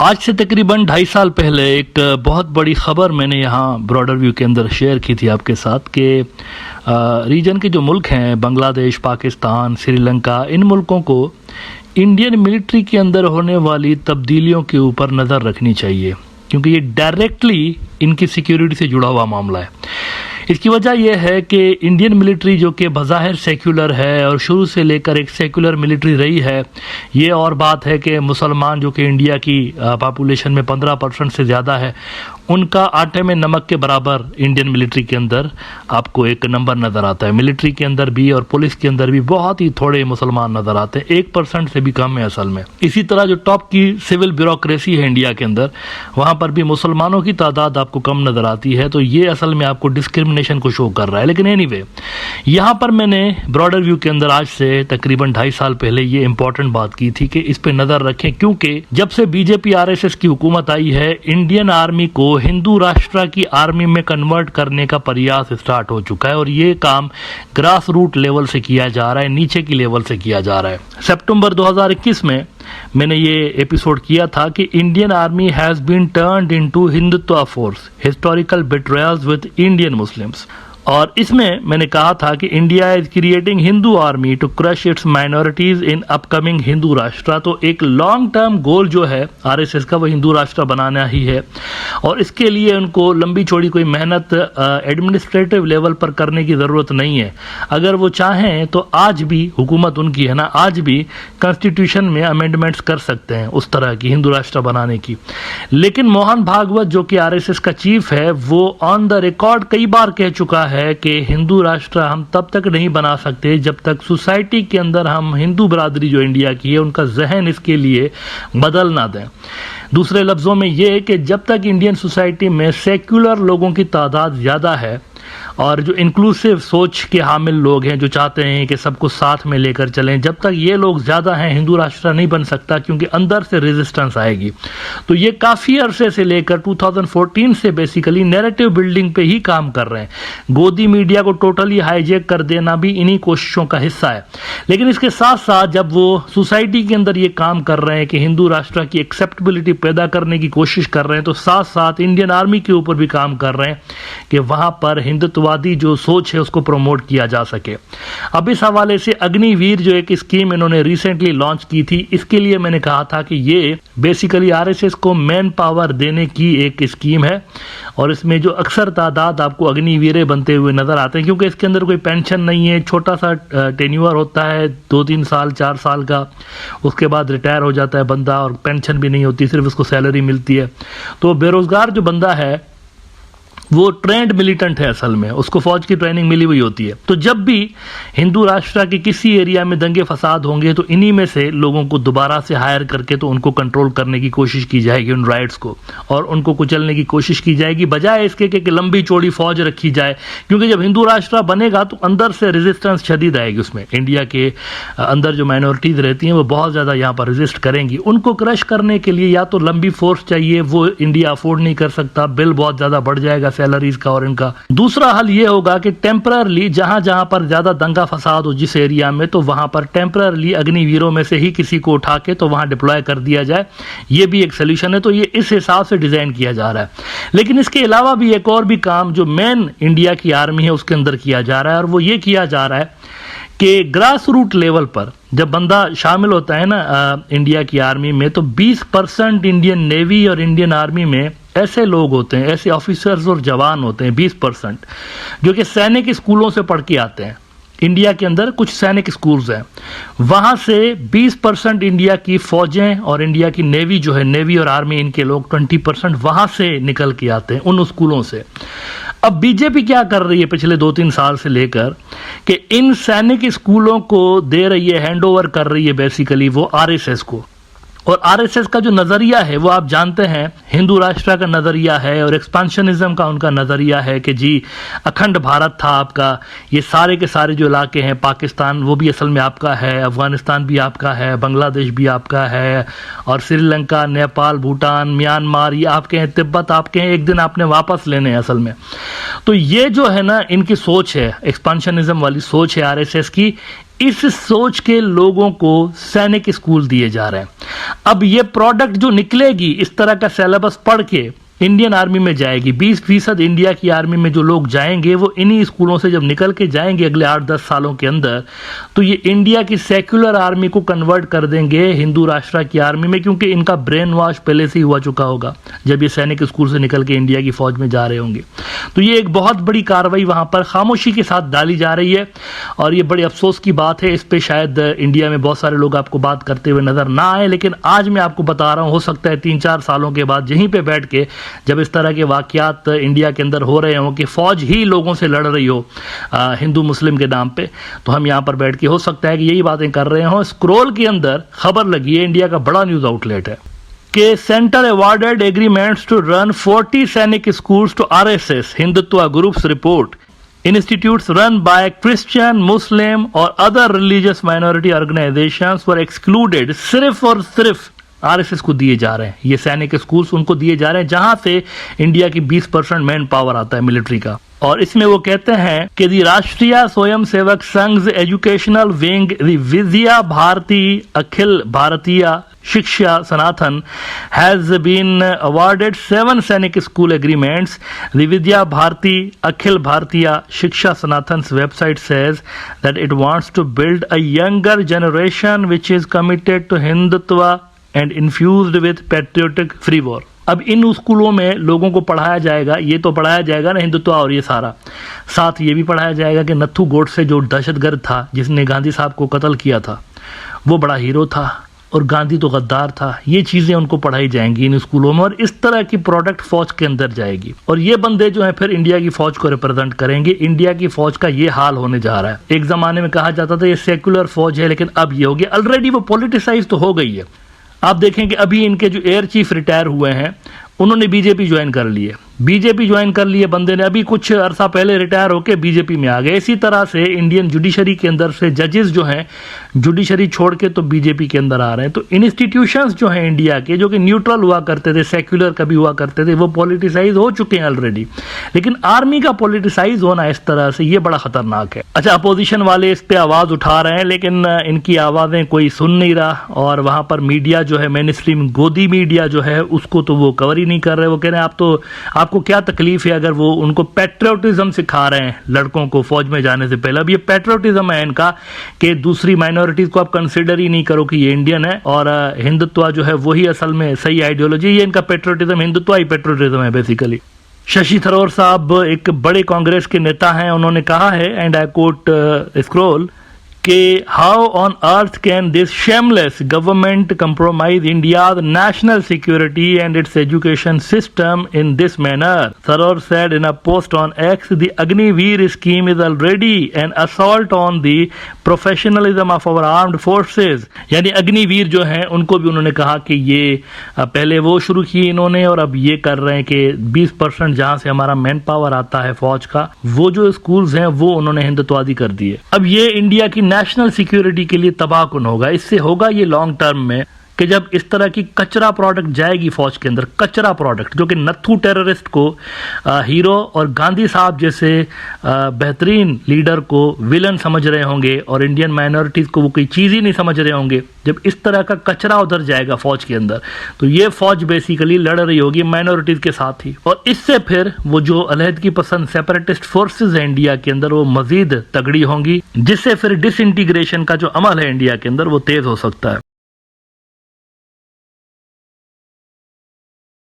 आज से तकरीबन 2.5 साल पहले एक बहुत बड़ी ख़बर मैंने यहाँ ब्रॉडर व्यू के अंदर शेयर की थी आपके साथ कि रीजन के जो मुल्क हैं बांग्लादेश, पाकिस्तान, श्रीलंका, इन मुल्कों को इंडियन मिलिट्री के अंदर होने वाली तब्दीलियों के ऊपर नज़र रखनी चाहिए, क्योंकि ये डायरेक्टली इनकी सिक्योरिटी से जुड़ा हुआ मामला है। इसकी वजह यह है कि इंडियन मिलिट्री जो कि बज़ाहिर सेक्युलर है और शुरू से लेकर एक सेक्युलर मिलिट्री रही है, ये और बात है कि मुसलमान जो कि इंडिया की पॉपुलेशन में 15% से ज़्यादा है, उनका आटे में नमक के बराबर इंडियन मिलिट्री के अंदर आपको एक नंबर नज़र आता है। मिलिट्री के अंदर भी और पुलिस के अंदर भी बहुत ही थोड़े मुसलमान नज़र आते हैं, 1% से भी कम है असल में। इसी तरह जो टॉप की सिविल ब्यूरोक्रेसी है इंडिया के अंदर, वहाँ पर भी मुसलमानों की तादाद आपको कम नज़र आती है, तो ये असल में आपको डिस्क्रिमिनेशन को शो कर रहा है। लेकिन एनीवे, यहाँ पर मैंने ब्रॉडर व्यू के अंदर आज से तकरीबन 2.5 साल पहले ये इंपॉर्टेंट बात की थी कि इस पे नज़र रखें, क्योंकि जब से बीजेपी आरएसएस की हुकूमत आई है, इंडियन आर्मी को हिंदू राष्ट्र की आर्मी में कन्वर्ट करने का प्रयास स्टार्ट हो चुका है और ये काम ग्रास रूट लेवल से किया जा रहा है, नीचे की लेवल से किया जा रहा है। सितंबर 2021 में मैंने ये एपिसोड किया था कि Indian army has been turned into Hindutva force, historical betrayals with Indian Muslims. और इसमें मैंने कहा था कि India is creating Hindu army to crush its minorities in upcoming Hindu Rashtra. तो एक लॉन्ग टर्म गोल जो है आरएसएस का, वो हिंदू राष्ट्र बनाना ही है और इसके लिए उनको लंबी चौड़ी कोई मेहनत एडमिनिस्ट्रेटिव लेवल पर करने की ज़रूरत नहीं है। अगर वो चाहें तो आज भी हुकूमत उनकी है ना, आज भी कॉन्स्टिट्यूशन में अमेंडमेंट्स कर सकते हैं उस तरह की हिंदू राष्ट्र बनाने की। लेकिन मोहन भागवत जो कि आरएसएस का चीफ है, वो ऑन द रिकॉर्ड कई बार कह चुका है कि हिंदू राष्ट्र हम तब तक नहीं बना सकते जब तक सोसाइटी के अंदर हम हिंदू बरादरी जो इंडिया की है उनका जहन इसके लिए बदल ना दें। दूसरे लफ्जों में ये कि जब तक इंडियन सोसाइटी में सेक्युलर लोगों की तादाद ज़्यादा है और जो इंक्लूसिव सोच के हामिल लोग हैं, जो चाहते हैं कि सबको साथ में लेकर चलें, जब तक ये लोग ज़्यादा हैं हिंदू राष्ट्र नहीं बन सकता, क्योंकि अंदर से रेजिस्टेंस आएगी। तो ये काफ़ी अरसे से लेकर 2014 से बेसिकली नैरेटिव बिल्डिंग पे ही काम कर रहे हैं। गोदी मीडिया को टोटली हाईजैक कर देना भी इन्हीं कोशिशों का हिस्सा है। लेकिन इसके साथ साथ जब वो सोसाइटी के अंदर ये काम कर रहे हैं कि हिंदू राष्ट्र की एक्सेप्टेबिलिटी पैदा करने की कोशिश कर रहे हैं, तो साथ साथ इंडियन आर्मी के ऊपर भी काम कर रहे हैं कि वहाँ पर हिंदुत्ववादी जो सोच है उसको प्रमोट किया जा सके। अब इस हवाले से अग्निवीर जो एक स्कीम इन्होंने रिसेंटली लॉन्च की थी, इसके लिए मैंने कहा था कि ये बेसिकली आरएसएस को मैन पावर देने की एक स्कीम है और इसमें जो अक्सर तादाद आपको अग्निवीर बनते हुए नजर आते हैं, क्योंकि इसके अंदर कोई पेंशन नहीं है, छोटा सा टेन्यूअर होता है 2-3 साल 4 साल का, उसके बाद रिटायर हो जाता है बंदा और पेंशन भी नहीं होती, सिर्फ उसको सैलरी मिलती है। तो बेरोजगार जो बंदा है वो ट्रेंड मिलिटेंट है, असल में उसको फौज की ट्रेनिंग मिली हुई होती है। तो जब भी हिंदू राष्ट्र के किसी एरिया में दंगे फसाद होंगे तो इन्हीं में से लोगों को दोबारा से हायर करके तो उनको कंट्रोल करने की कोशिश की जाएगी, उन राइट्स को, और उनको कुचलने की कोशिश की जाएगी, बजाय इसके कि लंबी चौड़ी फौज रखी जाए। क्योंकि जब हिंदू राष्ट्र बनेगा तो अंदर से रेजिस्टेंस शदीद आएगी उसमें। इंडिया के अंदर जो माइनॉरिटीज रहती हैं वो बहुत ज़्यादा यहाँ पर रेजिस्ट करेंगी। उनको क्रश करने के लिए या तो लंबी फोर्स चाहिए, वो इंडिया अफोर्ड नहीं कर सकता, बिल बहुत ज़्यादा बढ़ जाएगा सैलरीज का और इनका। दूसरा हल ये होगा कि टेम्पररली जहां जहां पर ज्यादा दंगा फसाद हो जिस एरिया में, तो वहां पर टेम्पररली अग्निवीरों में से ही किसी को उठा के तो वहां डिप्लॉय कर दिया जाए। ये भी एक सोल्यूशन है। तो ये इस हिसाब से डिजाइन किया जा रहा है। लेकिन इसके अलावा भी एक और भी काम जो मेन इंडिया की आर्मी है उसके अंदर किया जा रहा है, और वो ये किया जा रहा है कि ग्रास रूट लेवल पर जब बंदा शामिल होता है ना इंडिया की आर्मी में, तो 20% इंडियन नेवी और इंडियन आर्मी में ऐसे लोग होते हैं, ऐसे ऑफिसर्स और जवान होते हैं 20%, जो कि सैनिक स्कूलों से पढ़ के आते हैं। इंडिया के अंदर कुछ सैनिक स्कूल्स हैं, वहां से 20% इंडिया की फौजें और इंडिया की नेवी जो है, नेवी और आर्मी इनके लोग 20% वहां से निकल के आते हैं उन स्कूलों से। अब बीजेपी क्या कर रही है पिछले 2-3 साल से लेकर कि इन सैनिक स्कूलों को दे रही है, हैंड ओवर कर रही है बेसिकली वो आरएसएस को। और आरएसएस का जो नजरिया है वो आप जानते हैं हिंदू राष्ट्र का नजरिया है और एक्सपांशनिज्म का उनका नजरिया है कि जी अखंड भारत था आपका, ये सारे के सारे जो इलाके हैं, पाकिस्तान वो भी असल में आपका है, अफगानिस्तान भी आपका है, बांग्लादेश भी आपका है, और श्रीलंका, नेपाल, भूटान, म्यांमार ये आपके हैं, तिब्बत आपके हैं, एक दिन आपने वापस लेने हैं असल में। तो ये जो है ना इनकी सोच है, एक्सपांशनिज्म वाली सोच है आरएसएस की। इस सोच के लोगों को सैनिक स्कूल दिए जा रहे हैं। अब ये प्रोडक्ट जो निकलेगी इस तरह का सिलेबस पढ़ के इंडियन आर्मी में जाएगी, 20% इंडिया की आर्मी में जो लोग जाएंगे वो इन्हीं स्कूलों से जब निकल के जाएंगे अगले 8-10 सालों के अंदर, तो ये इंडिया की सेक्युलर आर्मी को कन्वर्ट कर देंगे हिंदू राष्ट्र की आर्मी में, क्योंकि इनका ब्रेन वॉश पहले से ही हुआ चुका होगा जब ये सैनिक स्कूल से निकल के इंडिया की फौज में जा रहे होंगे। तो ये एक बहुत बड़ी कार्रवाई वहां पर खामोशी के साथ डाली जा रही है और ये बड़ी अफसोस की बात है। इस पे शायद इंडिया में बहुत सारे लोग आपको बात करते हुए नजर ना आए, लेकिन आज मैं आपको बता रहा हूं, हो सकता है 3-4 सालों के बाद यहीं पे बैठ के जब इस तरह के वाकयात इंडिया के अंदर हो रहे हों कि फौज ही लोगों से लड़ रही हो हिंदू मुस्लिम के नाम पे, तो हम यहां पर बैठ के हो सकता है कि यही बातें कर रहे हों। स्क्रोल के अंदर खबर लगी है, इंडिया का बड़ा न्यूज आउटलेट है कि centre awarded agreements to run 40 Sainik schools to RSS Hindutva groups report. Institutes run by Christian, Muslim और other religious minority organizations were excluded, सिर्फ और सिर्फ आरएसएस को दिए जा रहे हैं। ये सैनिक स्कूल्स उनको दिए जा रहे हैं जहां से इंडिया की 20% मैन पावर आता है मिलिट्री का। और इसमें वो कहते हैं कि दी राष्ट्रीय स्वयं सेवक संघ एजुकेशनल विंग विद्या भारती अखिल भारतीय शिक्षा सनातन has been awarded 7 सैनिक school agreements. The Vidya Bharati Akhil Bharatiya Shiksha Sanatan's website says that it wants to build a younger generation which is committed to Hindutva and infused with patriotic fervor. अब इन स्कूलों में लोगों को पढ़ाया जाएगा, ये तो पढ़ाया जाएगा ना हिंदुत्व और ये सारा, साथ ये भी पढ़ाया जाएगा कि नथु गोडसे जो दहशतगर्द था जिसने गांधी साहब को कत्ल किया था वो बड़ा हीरो था और गांधी तो गद्दार था। ये चीजें उनको पढ़ाई जाएंगी इन स्कूलों में और इस तरह की प्रोडक्ट फौज के अंदर जाएगी और ये बंदे जो हैं फिर इंडिया की फौज को रिप्रेजेंट करेंगे। इंडिया की फौज का ये हाल होने जा रहा है। एक जमाने में कहा जाता था ये सेक्युलर फौज है, लेकिन अब ये हो गया, ऑलरेडी वो पॉलिटिसाइज तो हो गई है। आप देखें कि अभी इनके जो एयर चीफ रिटायर हुए हैं उन्होंने बीजेपी ज्वाइन कर ली है, बीजेपी ज्वाइन कर लिए बंदे ने, अभी कुछ अरसा पहले रिटायर होकर बीजेपी में आ गए। इसी तरह से इंडियन जुडिशरी के अंदर से जजेस जो हैं जुडिशरी छोड़ के तो बीजेपी के अंदर आ रहे हैं। तो इंस्टीट्यूशंस जो हैं इंडिया के जो कि न्यूट्रल हुआ करते थे, सेक्युलर कभी हुआ करते थे, वो पॉलिटिसाइज हो चुके हैं ऑलरेडी। लेकिन आर्मी का पॉलिटिसाइज होना इस तरह से ये बड़ा खतरनाक है। अच्छा, अपोजिशन वाले इस पे आवाज उठा रहे हैं लेकिन इनकी आवाजें कोई सुन नहीं रहा और वहां पर मीडिया जो है मेन स्ट्रीम गोदी मीडिया जो है उसको तो वो कवर ही नहीं कर रहे। वो कह रहे हैं आपको क्या तकलीफ है अगर वो उनको पैट्रियोटिज्म सिखा रहे हैं लड़कों को फौज में जाने से पहले। अब ये पैट्रियोटिज्म है इनका कि दूसरी माइनॉरिटीज को आप कंसिडर ही नहीं करो कि ये इंडियन है और हिंदुत्व जो है वही असल में सही आइडियोलॉजी। ये इनका पैट्रियोटिज्म, हिंदुत्व ही पैट्रियोटिज्म है बेसिकली। शशि थरूर साहब एक बड़े कांग्रेस के नेता हैं, उन्होंने कहा है एंड आई कोट स्क्रॉल कि how on earth can this shameless government compromise India's national security and its education system in this manner. Tharoor said in a post on X, the Agniveer scheme is already an assault on the professionalism of our armed forces. यानी अग्निवीर जो हैं उनको भी उन्होंने कहा कि ये पहले वो शुरू की इन्होंने और अब ये कर रहे हैं कि 20% जहां से हमारा मैन पावर आता है फौज का, वो जो स्कूल्स हैं वो उन्होंने हिंदुत्वादी कर दिए। अब ये इंडिया की नेशनल सिक्योरिटी के लिए तबाहकुन होगा। इससे होगा ये लॉन्ग टर्म में कि जब इस तरह की कचरा प्रोडक्ट जाएगी फौज के अंदर, कचरा प्रोडक्ट जो कि नथु टेररिस्ट को हीरो और गांधी साहब जैसे बेहतरीन लीडर को विलन समझ रहे होंगे और इंडियन माइनॉरिटीज को वो कोई चीज ही नहीं समझ रहे होंगे, जब इस तरह का कचरा उधर जाएगा फौज के अंदर तो ये फौज बेसिकली लड़ रही होगी माइनॉरिटीज के साथ ही और इससे फिर वो जो अलहदगी पसंद सेपरेटिस्ट फोर्सेस है इंडिया के अंदर वो मजीद तगड़ी होंगी, जिससे फिर डिसइंटीग्रेशन का जो अमल है इंडिया के अंदर वो तेज हो सकता है।